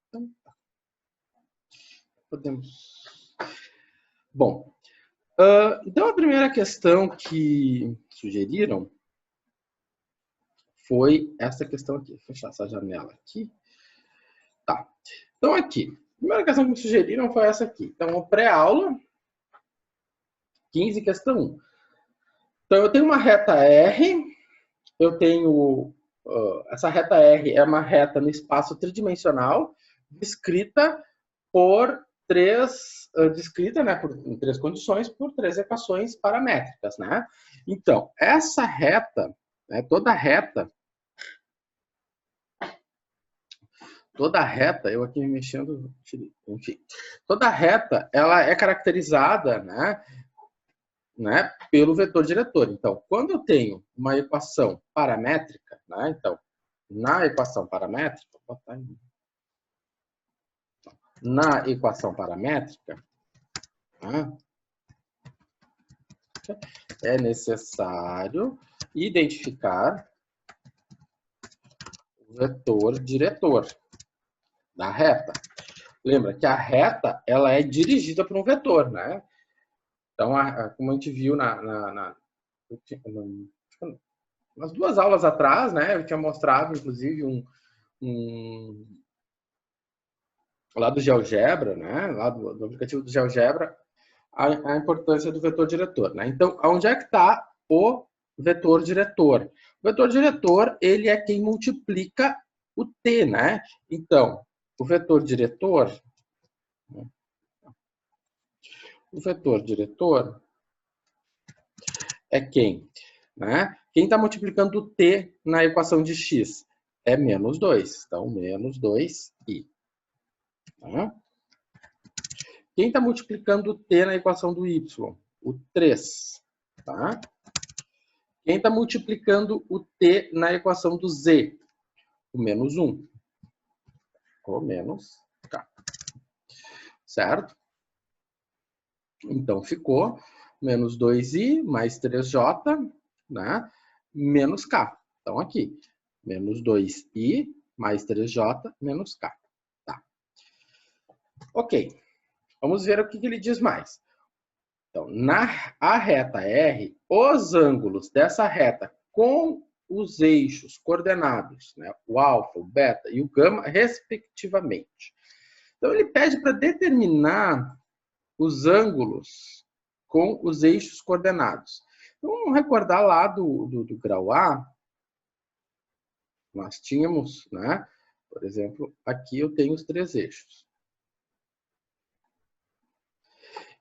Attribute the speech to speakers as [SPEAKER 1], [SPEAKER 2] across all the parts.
[SPEAKER 1] Então, podemos... Bom, então a primeira questão que sugeriram foi essa questão aqui. Vou fechar essa janela aqui. Tá. Então, aqui. A primeira questão que me sugeriram foi essa aqui. Então, pré-aula, 15, questão 1. Então, eu tenho uma reta R, eu tenho... essa reta R é uma reta no espaço tridimensional, descrita por descrita, né, em 3 condições, por 3 equações paramétricas, né? Então, essa reta, né, toda reta, eu aqui me mexendo, enfim, toda reta, ela é caracterizada, né, pelo vetor diretor. Então, quando eu tenho uma equação paramétrica, né, então, na equação paramétrica, vou botar aí. Na equação paramétrica, né, é necessário identificar o vetor diretor da reta. Lembra que a reta ela é dirigida por um vetor, né? Então, como a gente viu nas 2 aulas atrás, né? Eu tinha mostrado, inclusive, lá do GeoGebra, né? Lá do aplicativo do GeoGebra, a importância do vetor diretor, né? Então, onde é que está o vetor diretor? O vetor diretor, ele é quem multiplica o t, né? Então, o vetor diretor é quem? Né? Quem está multiplicando o t na equação de x? É menos 2. Então, menos 2i. Tá? Quem está multiplicando o t na equação do y? O 3. Tá? Quem está multiplicando o t na equação do z? O menos 1. O menos k. Certo? Então, ficou menos 2i mais 3j, né? Menos k. Então, aqui, menos 2i mais 3j menos k. Tá. Ok. Vamos ver o que ele diz mais. Então, a reta R, os ângulos dessa reta com os eixos coordenados, né? O alfa, o beta e o gama, respectivamente. Então, ele pede para determinar os ângulos com os eixos coordenados. Então, vamos recordar lá do grau A, nós tínhamos, né? Por exemplo, aqui eu tenho os 3 eixos.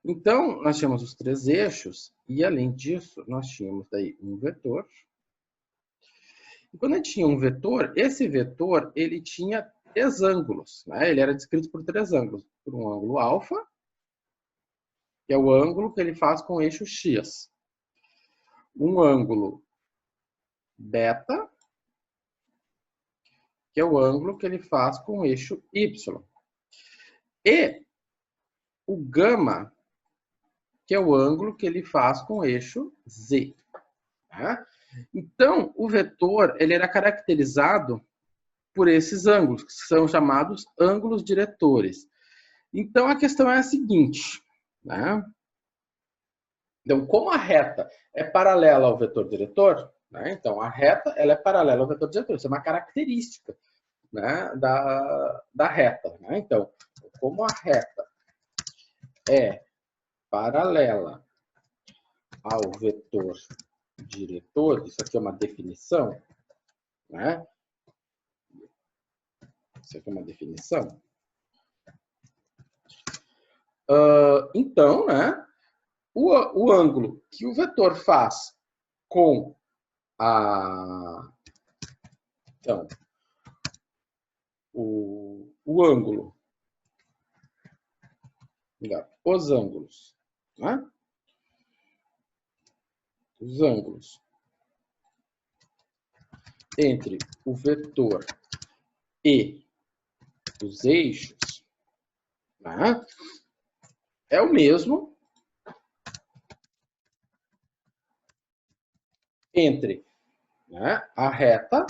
[SPEAKER 1] Então, nós tínhamos os 3 eixos e, além disso, nós tínhamos daí um vetor. E quando a gente tinha um vetor, esse vetor, ele tinha 3 ângulos, né? Ele era descrito por 3 ângulos. Por um ângulo alfa, que é o ângulo que ele faz com o eixo x. Um ângulo beta, que é o ângulo que ele faz com o eixo y. E o gama, que é o ângulo que ele faz com o eixo z. Tá? Então, o vetor ele era caracterizado por esses ângulos, que são chamados ângulos diretores. Então, a questão é a seguinte, né? Então, como a reta é paralela ao vetor diretor, né? Então, a reta ela é paralela ao vetor diretor. Isso é uma característica, né, da reta. Né? Então, como a reta é paralela ao vetor diretor, isso aqui é uma definição, né? Isso aqui é uma definição. Então, né, o ângulo que o vetor faz com então, o ângulo, os ângulos, né? Os ângulos entre o vetor e os eixos, né, é o mesmo entre, né, a reta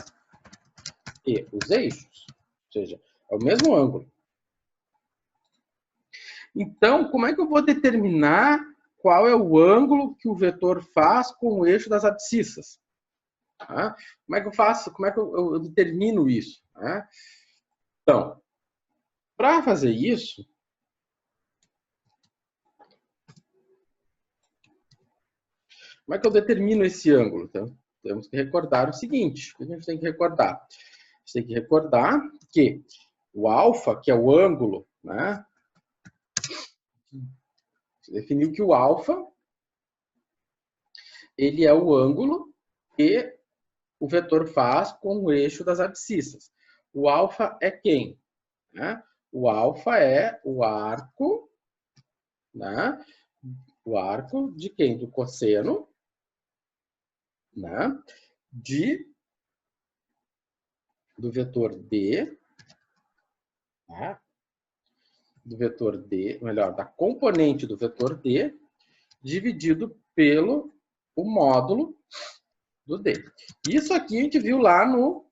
[SPEAKER 1] e os eixos. Ou seja, é o mesmo ângulo. Então, como é que eu vou determinar qual é o ângulo que o vetor faz com o eixo das abscissas? Tá? Como é que eu faço? Como é que eu determino isso? Tá? Então, para fazer isso, como é que eu determino esse ângulo? Então, temos que recordar o seguinte: o que a gente tem que recordar? A gente tem que recordar que o alfa, que é o ângulo, né? Você definiu que o alfa ele é o ângulo que o vetor faz com o eixo das abscissas. O alfa é quem? Né? O alfa é o arco, né? O arco de quem? Do cosseno, né? Do vetor D, né? Do vetor D, melhor, da componente do vetor D, dividido pelo o módulo do D. Isso aqui a gente viu lá no...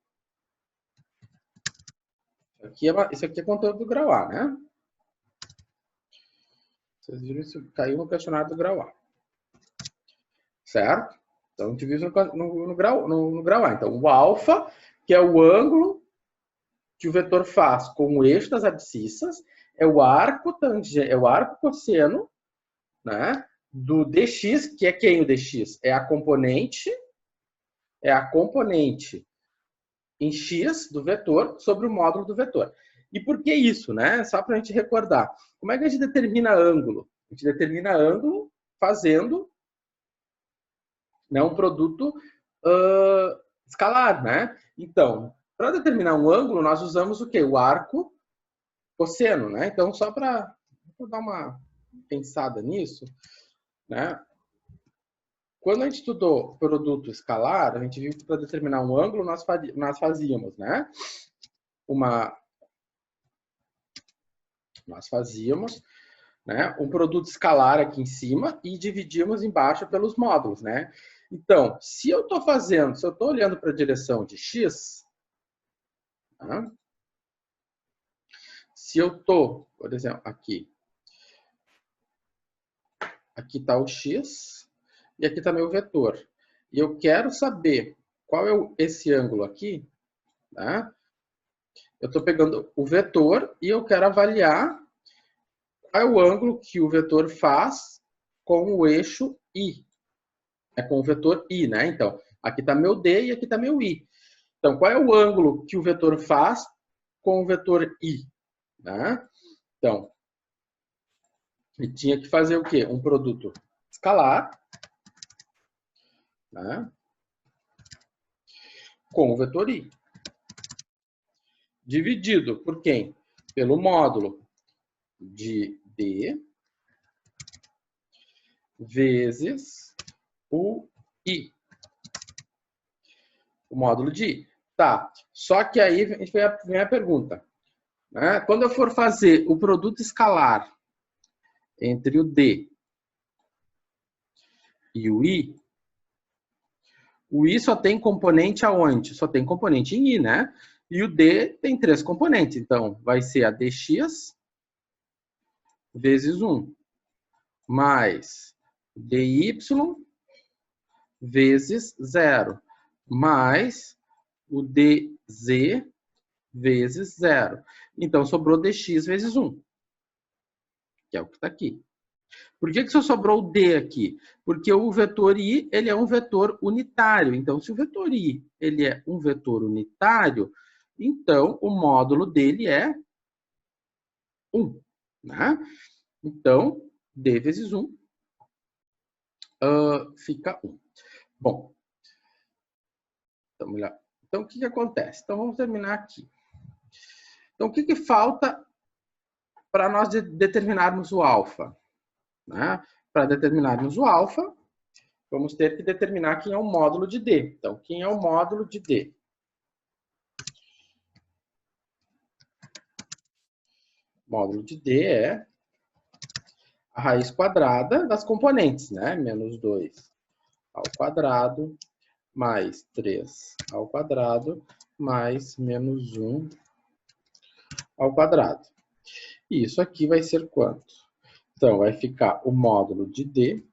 [SPEAKER 1] Isso aqui é conteúdo do grau A, né? Vocês viram isso? Caiu no questionário do grau A. Certo? Então, a gente viu isso no grau A. Então, o alfa, que é o ângulo que o vetor faz com o eixo das abscissas, é o arco cosseno, né, do dx, que é quem o dx? É a componente em x do vetor sobre o módulo do vetor. E por que isso, né? Só para a gente recordar. Como é que a gente determina ângulo? A gente determina ângulo fazendo, né, um produto escalar, né? Então, para determinar um ângulo, nós usamos o quê? O arco cosseno, né? Então, só para dar uma pensada nisso, né? Quando a gente estudou produto escalar, a gente viu que para determinar um ângulo nós fazíamos, né? Nós fazíamos, né, um produto escalar aqui em cima e dividíamos embaixo pelos módulos, né? Então, se eu estou olhando para a direção de x, tá? Se eu estou, por exemplo, aqui está o x e aqui está meu vetor. E eu quero saber qual é esse ângulo aqui, tá? Eu estou pegando o vetor e eu quero avaliar qual é o ângulo que o vetor faz com o eixo I. É com o vetor I, né? Então, aqui está meu D e aqui está meu I. Então, qual é o ângulo que o vetor faz com o vetor I? Né? Então, ele tinha que fazer o quê? Um produto escalar, né, com o vetor I. Dividido por quem? Pelo módulo de D vezes o I. O módulo de I. Tá. Só que aí vem a pergunta. Né? Quando eu for fazer o produto escalar entre o D e o I só tem componente aonde? Só tem componente em I, né? E o D tem 3 componentes. Então, vai ser a dx vezes 1 mais dy vezes 0 mais o dz vezes 0. Então, sobrou dx vezes 1, que é o que está aqui. Por que só sobrou o d aqui? Porque o vetor i ele é um vetor unitário. Então, se o vetor i ele é um vetor unitário, então o módulo dele é 1. Né? Então, d vezes 1 fica 1. Bom, então o que acontece? Então, vamos terminar aqui. Então, o que falta para nós determinarmos o alfa? Né? Para determinarmos o alfa, vamos ter que determinar quem é o módulo de D. Então, quem é o módulo de D? O módulo de D é a raiz quadrada das componentes, né? Menos 2 ao quadrado, mais 3 ao quadrado, mais menos 1 ao quadrado. E isso aqui vai ser quanto? Então, vai ficar o módulo de D.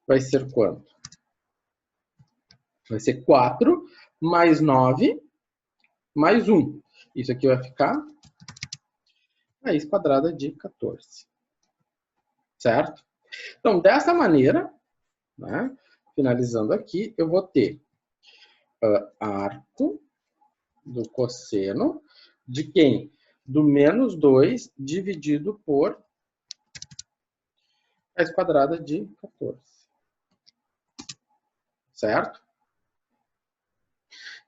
[SPEAKER 1] Vai ser quanto? Vai ser 4 mais 9 mais 1. Isso aqui vai ficar raiz quadrada de 14. Certo? Então, dessa maneira, né, finalizando aqui, eu vou ter arco do cosseno de quem? Do menos 2 dividido por raiz quadrada de 14. Certo?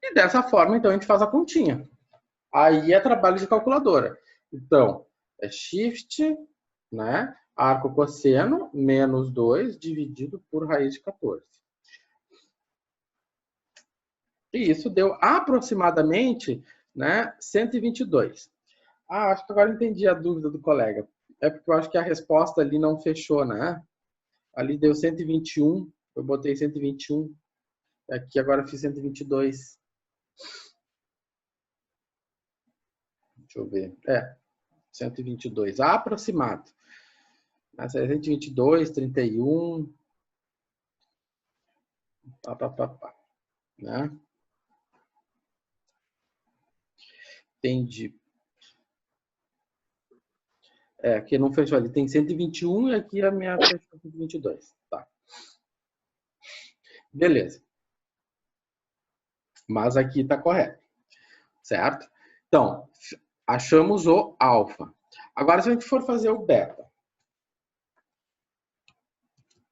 [SPEAKER 1] E dessa forma, então, a gente faz a continha. Aí é trabalho de calculadora. Então, é shift, né? Arco cosseno, menos 2 dividido por raiz de 14. E isso deu aproximadamente, né, 122. Ah, acho que agora entendi a dúvida do colega. É porque eu acho que a resposta ali não fechou, né? Ali deu 121, eu botei 121. Aqui agora fiz 122. Deixa eu ver. 122, aproximado. Mas é 122, 31. Né? Entendi. Aqui não fechou ali. Tem 121 e aqui a minha fechou 122. Tá. Beleza. Mas aqui está correto. Certo? Então, achamos o alfa. Agora, se a gente for fazer o beta.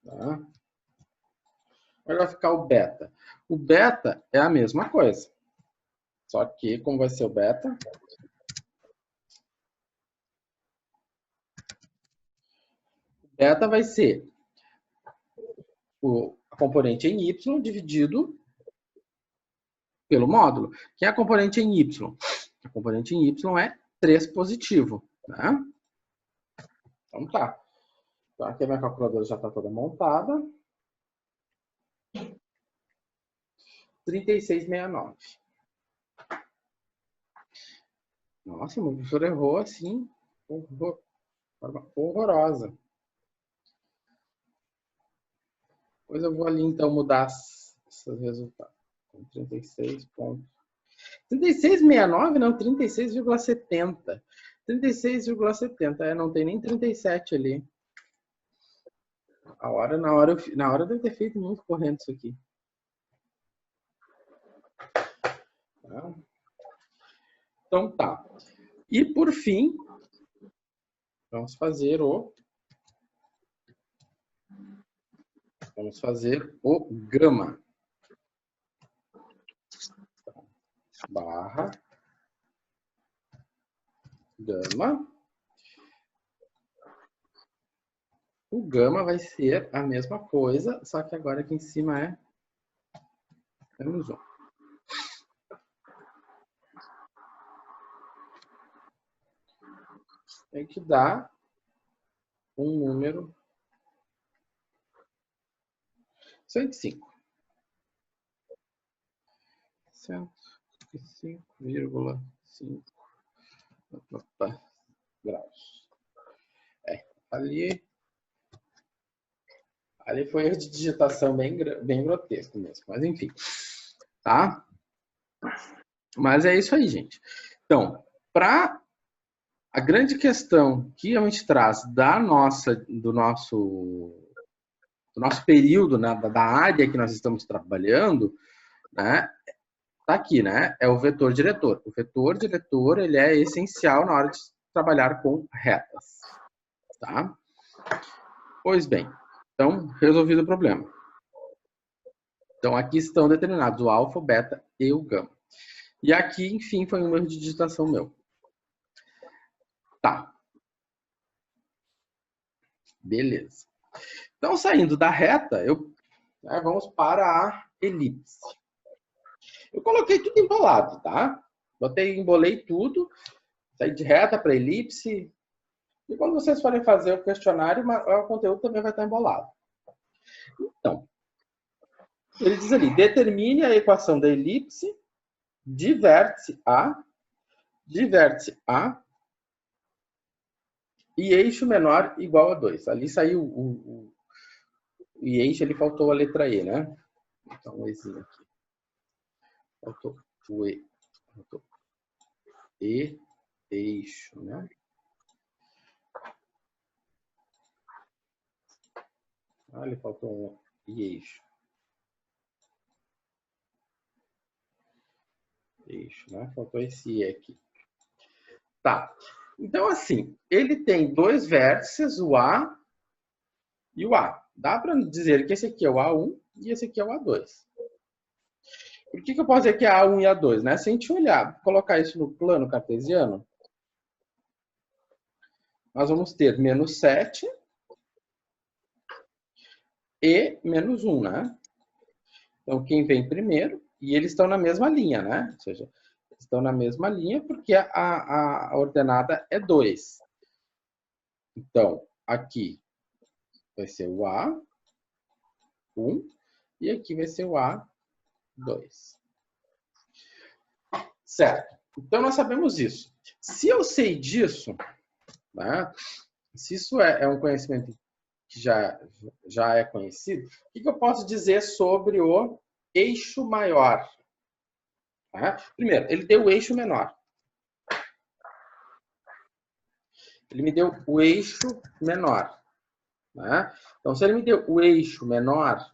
[SPEAKER 1] Tá? Agora vai ficar o beta. O beta é a mesma coisa. Só que, como vai ser o beta? O beta vai ser a componente em y dividido pelo módulo. Que é a componente em y? A componente em y é 3 positivo. Tá? Então tá. Então, aqui a minha calculadora já está toda montada. 3669. Nossa, o meu professor errou assim, horrorosa. Depois eu vou ali então mudar esses resultados. 36 pontos. 36,69 não, 36,70. 36,70, não tem nem 37 ali. Na hora eu deve ter feito muito correndo isso aqui. Tá? Então tá. E por fim, vamos fazer o gama. Barra gama. O gama vai ser a mesma coisa, só que agora aqui em cima é menos 1. Tem que dar um número 105. 105,5 graus. Ali foi erro de digitação bem grotesco mesmo, mas enfim. Tá? Mas é isso aí, gente. Então, para a grande questão que a gente traz do nosso período, né, da área que nós estamos trabalhando, né, tá aqui, né, é o vetor diretor. O vetor diretor, ele é essencial na hora de trabalhar com retas, tá? Pois bem, então, resolvido o problema. Então, aqui estão determinados o alfa, o beta e o gama. E aqui, enfim, foi um erro de digitação meu. Tá. Beleza. Então, saindo da reta, vamos para a elipse. Eu coloquei tudo embolado, tá? Embolei tudo, saí de reta para elipse. E quando vocês forem fazer o questionário, o conteúdo também vai estar embolado. Então, ele diz ali, determine a equação da elipse de vértice A e eixo menor igual a 2. Ali saiu o eixo, ali faltou a letra E, né? Então, um Ezinho aqui. Faltou o E. Faltou E, eixo, né? Ali faltou um E, eixo. Eixo, né? Faltou esse E aqui. Tá. Então, assim, ele tem dois vértices, o A e o A. Dá para dizer que esse aqui é o A1 e esse aqui é o A2. Por que eu posso dizer que é A1 e A2? Né? Se a gente olhar, colocar isso no plano cartesiano, nós vamos ter menos 7 e menos 1, né? Então, quem vem primeiro, e eles estão na mesma linha, né? Ou seja, estão na mesma linha porque a ordenada é 2. Então, aqui vai ser o A1 e aqui vai ser o A2. Certo. Então, nós sabemos isso. Se eu sei disso, né? Se isso é um conhecimento que já é conhecido, o que eu posso dizer sobre o eixo maior? Tá? Primeiro, ele deu o eixo menor. Ele me deu o eixo menor. Né? Então, se ele me deu o eixo menor,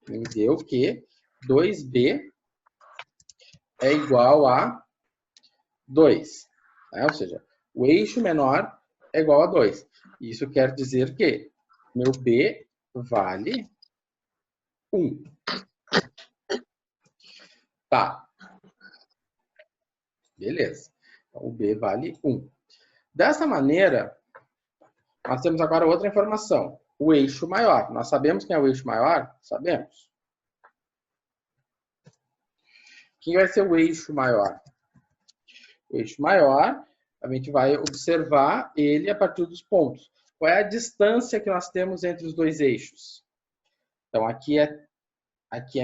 [SPEAKER 1] ele me deu que 2b é igual a 2. Né? Ou seja, o eixo menor é igual a 2. Isso quer dizer que meu b vale 1. Tá. Beleza. Então, o b vale 1. Dessa maneira, nós temos agora outra informação. O eixo maior. Nós sabemos quem é o eixo maior? Sabemos. Quem vai ser o eixo maior? O eixo maior, a gente vai observar ele a partir dos pontos. Qual é a distância que nós temos entre os dois eixos? Então, aqui é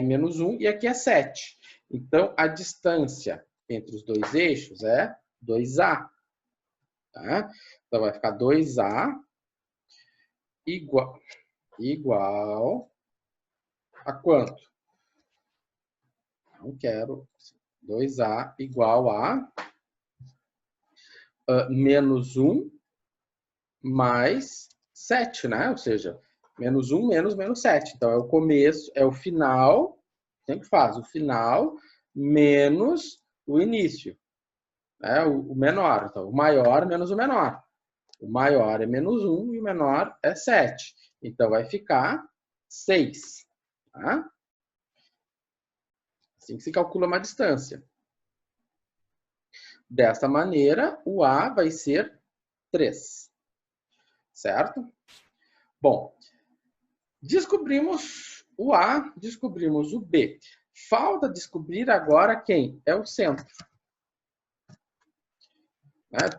[SPEAKER 1] menos 1 e aqui é 7. Então, a distância entre os dois eixos é 2A. Tá? Então, vai ficar 2A igual a quanto? Não quero. 2A igual a menos 1 mais 7, né? Ou seja, menos 1 menos 7. Então, é o começo, é o final, sempre faz o final menos o início. Né? O menor. Então, o maior menos o menor. O maior é menos 1 e o menor é 7. Então, vai ficar 6. Tá? Assim que se calcula uma distância. Dessa maneira, o A vai ser 3. Certo? Bom, descobrimos o A, descobrimos o B. Falta descobrir agora quem? É o centro.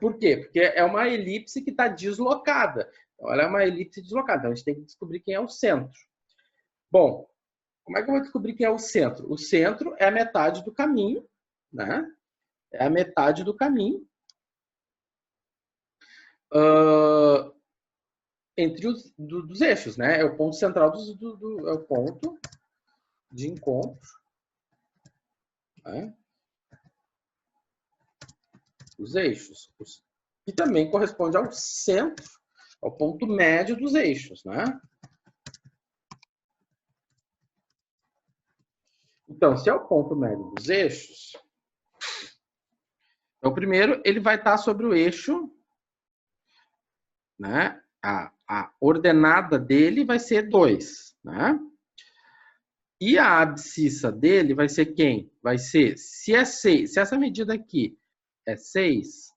[SPEAKER 1] Por quê? Porque é uma elipse que está deslocada. Então, ela é uma elipse deslocada. Então, a gente tem que descobrir quem é o centro. Bom, como é que eu vou descobrir quem é o centro? O centro é a metade do caminho, né? É a metade do caminho entre os dos eixos, né? É o ponto central é o ponto de encontro, né? Os eixos, que também corresponde ao centro, ao ponto médio dos eixos, né? Então, se é o ponto médio dos eixos, então primeiro ele vai estar sobre o eixo, né? A ordenada dele vai ser 2, né? E a abscissa dele vai ser quem? Vai ser, se é 6, se essa medida aqui é 6,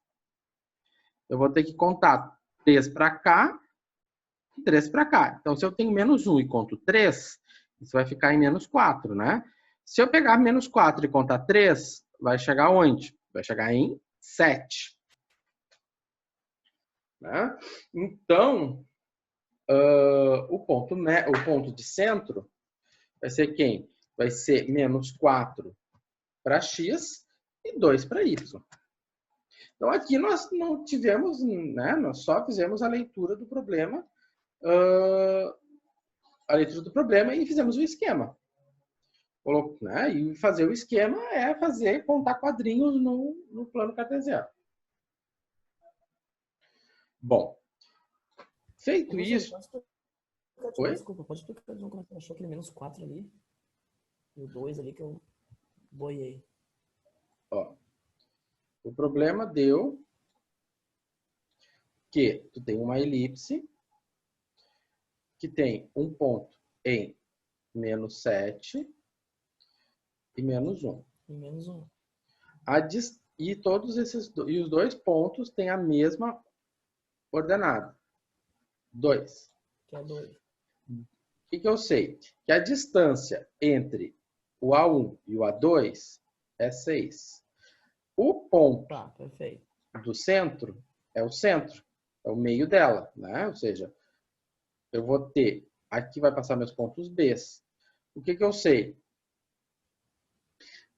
[SPEAKER 1] eu vou ter que contar 3 para cá e 3 para cá. Então, se eu tenho menos 1 e conto 3, isso vai ficar em menos 4, né? Se eu pegar menos 4 e contar 3, vai chegar onde? Vai chegar em 7. Né? Então, o ponto de centro vai ser quem? Vai ser menos 4 para x e 2 para y. Então, aqui nós não tivemos, né, nós só fizemos a leitura do problema, e fizemos o esquema. Né? E fazer o esquema é contar quadrinhos no plano cartesiano. Bom, feito isso...
[SPEAKER 2] Oi? Desculpa, pode explicar como você achou aquele menos 4 ali? E o 2 ali que eu boiei.
[SPEAKER 1] Ó, o problema deu que tu tem uma elipse que tem um ponto em menos 7 e menos 1.
[SPEAKER 2] E menos 1.
[SPEAKER 1] E os dois pontos têm a mesma ordenada. 2.
[SPEAKER 2] Que é 2.
[SPEAKER 1] O que eu sei? Que a distância entre o A1 e o A2 é 6. O ponto do centro é o centro, é o meio dela, né? Ou seja, eu vou ter... Aqui vai passar meus pontos B. O que eu sei?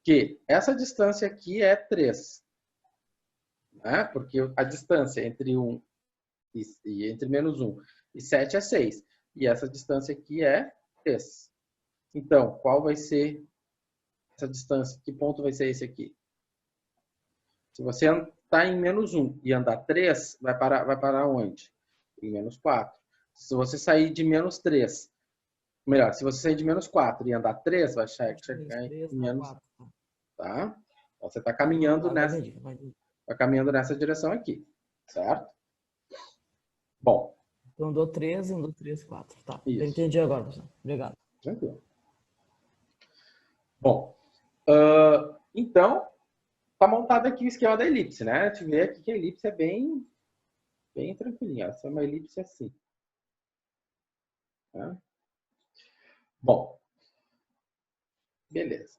[SPEAKER 1] Que essa distância aqui é 3. Né? Porque a distância entre 1 e entre menos 1 e 7 é 6. E essa distância aqui é 3. Então, qual vai ser essa distância? Que ponto vai ser esse aqui? Se você está em menos 1 e andar 3, vai parar onde? Em menos 4. Se você sair de menos 3, melhor, se você sair de menos 4 e andar 3, vai chegar em menos 4. Tá? Então, você está caminhando nessa direção aqui, certo? Bom.
[SPEAKER 2] Então, andou 3, 4. Tá, isso. Eu entendi agora, professor. Obrigado.
[SPEAKER 1] Tranquilo. Bom, então, está montado aqui o esquema da elipse, né? A gente vê aqui que a elipse é bem tranquilinha. Essa é uma elipse assim. Tá? Bom, beleza.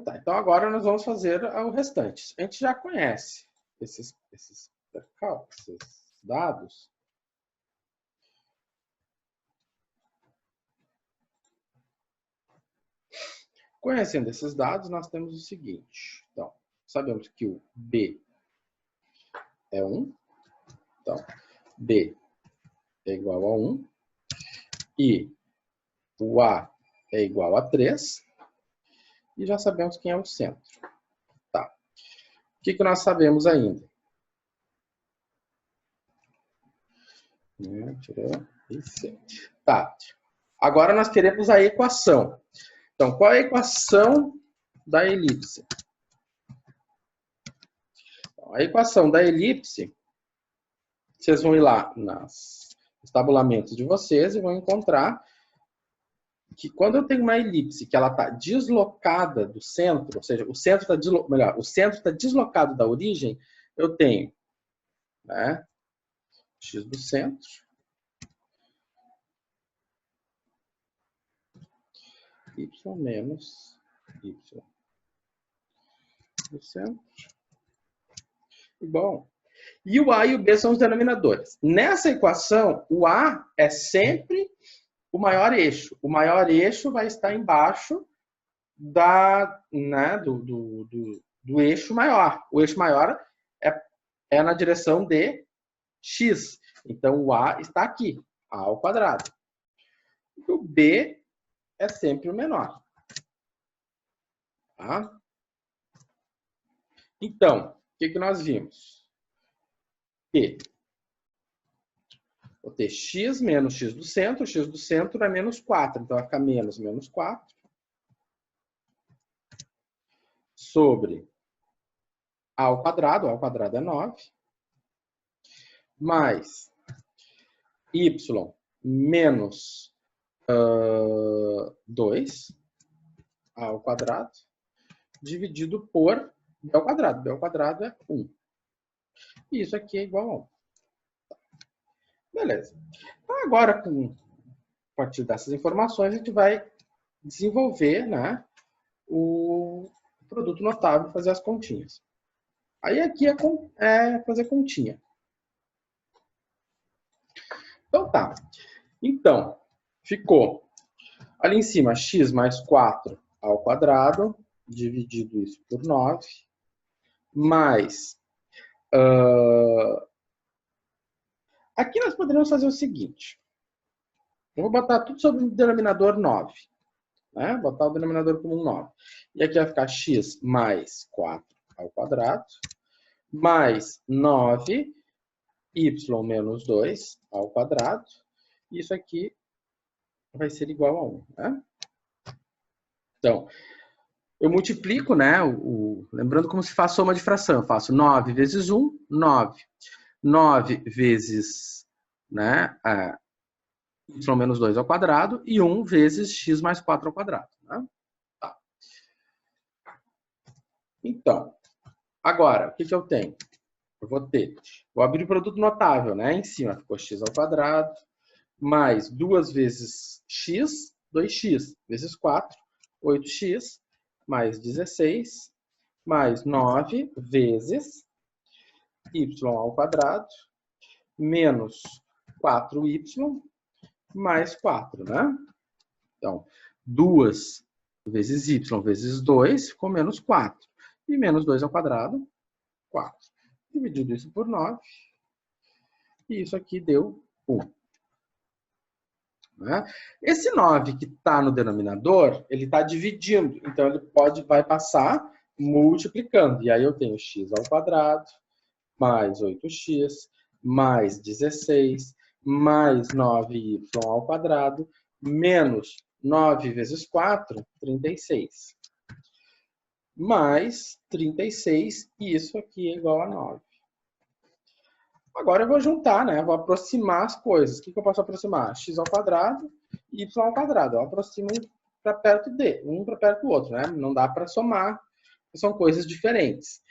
[SPEAKER 1] Tá, então agora nós vamos fazer o restante. A gente já conhece esses dados. Conhecendo esses dados, nós temos o seguinte. Então, sabemos que o B é 1. Então, B é igual a 1. E o A é igual a 3. E já sabemos quem é o centro. Tá. O que nós sabemos ainda? Tá. Agora nós queremos a equação. Então, qual é a equação da elipse? Então, a equação da elipse, vocês vão ir lá nos tabulamentos de vocês e vão encontrar que quando eu tenho uma elipse que ela está deslocada do centro, ou seja, o centro está deslocado da origem, eu tenho, né, x do centro y menos y do centro igual. E o A e o B são os denominadores. Nessa equação, o A é sempre o maior eixo. O maior eixo vai estar embaixo do eixo maior. O eixo maior é na direção de x. Então, o A está aqui, A ao quadrado. E o B é sempre o menor. Tá? Então, o que nós vimos? Que vou ter x menos x do centro é menos 4, então vai ficar menos 4, sobre A ao quadrado é 9, mais y menos 2, A ao quadrado, dividido por B ao quadrado. B ao quadrado é 1. E isso aqui é igual a 1. Beleza. Então, agora, a partir dessas informações, a gente vai desenvolver, né, o produto notável, fazer as continhas. Aí aqui é fazer continha. Então tá. Então, ficou ali em cima x mais 4 ao quadrado, dividido isso por 9, mais... aqui nós poderíamos fazer o seguinte. Eu vou botar tudo sobre o denominador 9. Né? Botar o denominador como 9. E aqui vai ficar x mais 4 ao quadrado, mais 9, y menos 2 ao quadrado. E isso aqui vai ser igual a 1. Né? Então, eu multiplico, né? Lembrando como se faz soma de fração. Eu faço 9 vezes 1, 9. 9 vezes, né, y menos 2 ao quadrado e 1 vezes x mais 4 ao quadrado. Né? Tá. Então, agora, o que eu tenho? Eu vou abrir o produto notável, né? Em cima ficou x ao quadrado, mais 2 vezes x, 2x, vezes 4, 8x, mais 16, mais 9 vezes y ao quadrado, menos 4y, mais 4, né? Então, 2 vezes y vezes 2 ficou menos 4. E menos 2 ao quadrado, 4. Dividido isso por 9. E isso aqui deu 1. Né? Esse 9 que está no denominador, ele está dividindo. Então, ele vai passar multiplicando. E aí eu tenho x ao quadrado, mais 8x, mais 16, mais 9y ao quadrado, menos 9 vezes 4, 36. Mais 36, e isso aqui é igual a 9. Agora eu vou juntar, né? Vou aproximar as coisas. O que eu posso aproximar? X ao quadrado e y ao quadrado. Eu aproximo para perto de, um para perto do outro, né? Não dá para somar, são coisas diferentes.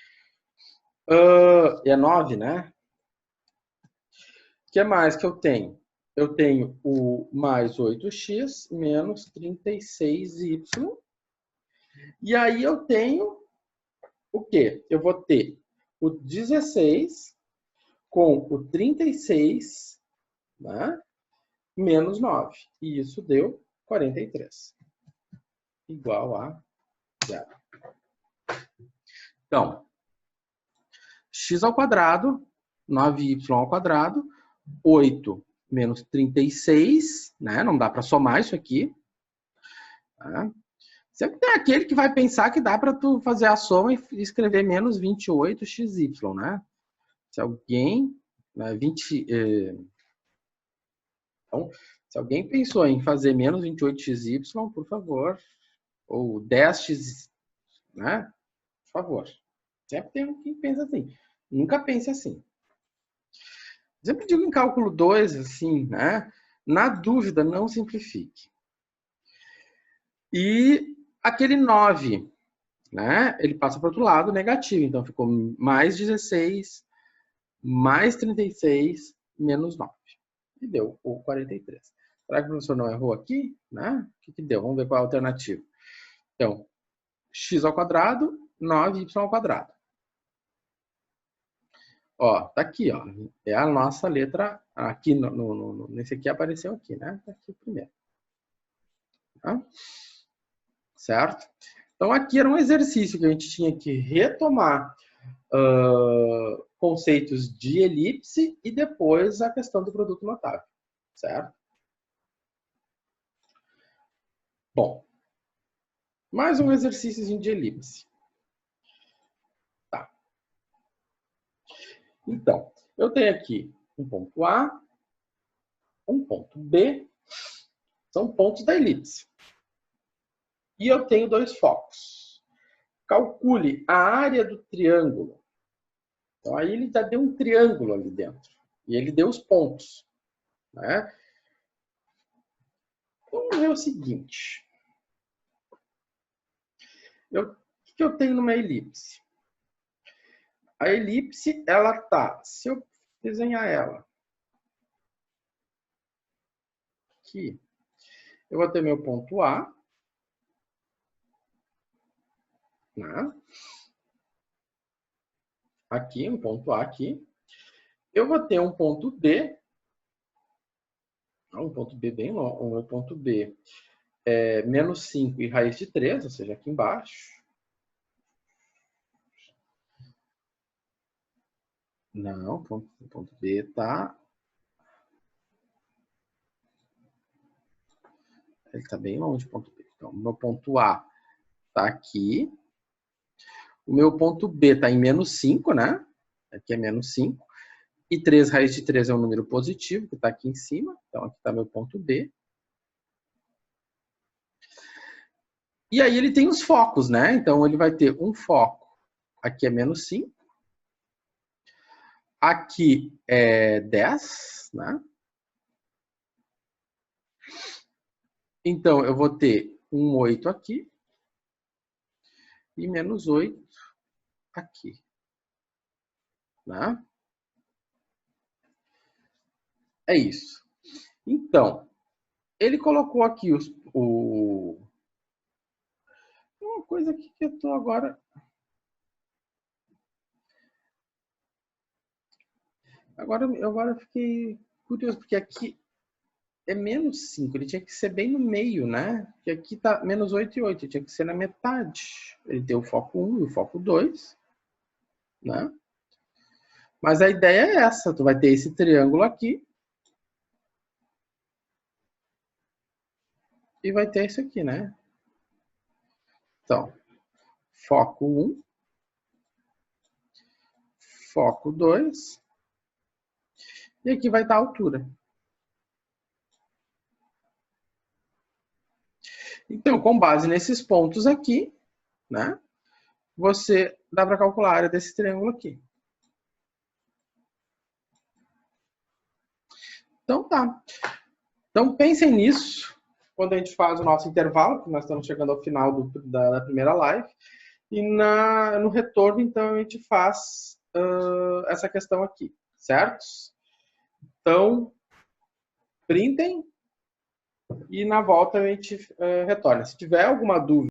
[SPEAKER 1] É 9, né? O que mais que eu tenho? Eu tenho o mais 8x menos 36y. E aí eu tenho o quê? Eu vou ter o 16 com o 36, né? Menos 9. E isso deu 43. Igual a 0. Então, x ao quadrado, 9y ao quadrado, 8 menos 36, né? Não dá para somar isso aqui. Tá? Sempre tem aquele que vai pensar que dá para tu fazer a soma e escrever menos 28xy, né? Se alguém... Né, então, se alguém pensou em fazer menos 28xy, por favor, ou 10x, né? Por favor. Sempre tem quem pensa assim. Nunca pense assim. Sempre digo em cálculo 2, assim, né? Na dúvida, não simplifique. E aquele 9, né? Ele passa para o outro lado, negativo. Então, ficou mais 16, mais 36, menos 9. E deu o 43. Será que o professor não errou aqui? Né? O que deu? Vamos ver qual é a alternativa. Então, x ao quadrado, 9y ao quadrado. Ó, tá aqui, ó. É a nossa letra. Aqui, nesse aqui apareceu aqui, né? Tá aqui primeiro. Tá? Certo? Então, aqui era um exercício que a gente tinha que retomar conceitos de elipse e depois a questão do produto notável. Certo? Bom, mais um exercício de elipse. Tá. Então, eu tenho aqui um ponto A, um ponto B, são pontos da elipse. E eu tenho dois focos. Calcule a área do triângulo. Então, aí ele já deu um triângulo ali dentro. E ele deu os pontos. Né? Vamos ver o seguinte. O que eu tenho numa elipse? A elipse, ela tá... Se eu desenhar ela aqui, eu vou ter meu ponto A. Né? Aqui, um ponto A aqui. Eu vou ter um ponto D. Um ponto B bem longo. O meu ponto B é menos 5 e raiz de 3, ou seja, aqui embaixo. Não, ponto B tá... Ele tá bem longe do ponto B. Então, o meu ponto A tá aqui. O meu ponto B tá em menos 5, né? Aqui é menos 5. E 3 raiz de 3 é um número positivo, que tá aqui em cima. Então, aqui tá meu ponto B. E aí ele tem os focos, né? Então, ele vai ter um foco. Aqui é menos 5. Aqui é 10, né? Então, eu vou ter um 8 aqui e menos 8 aqui, né? É isso. Então, ele colocou aqui uma coisa aqui que eu tô agora... Agora eu fiquei curioso, porque aqui é menos 5, ele tinha que ser bem no meio, né? Porque aqui tá menos 8 e 8, tinha que ser na metade. Ele tem o foco 1 e o foco 2, né? Mas a ideia é essa, tu vai ter esse triângulo aqui e vai ter esse aqui, né? Então, foco 1, foco 2, e aqui vai estar a altura. Então, com base nesses pontos aqui, né? Você dá para calcular a área desse triângulo aqui. Então tá. Então pensem nisso quando a gente faz o nosso intervalo, que nós estamos chegando ao final da primeira live. E no retorno, então, a gente faz essa questão aqui, certo? Então, printem e na volta a gente retorna. Se tiver alguma dúvida,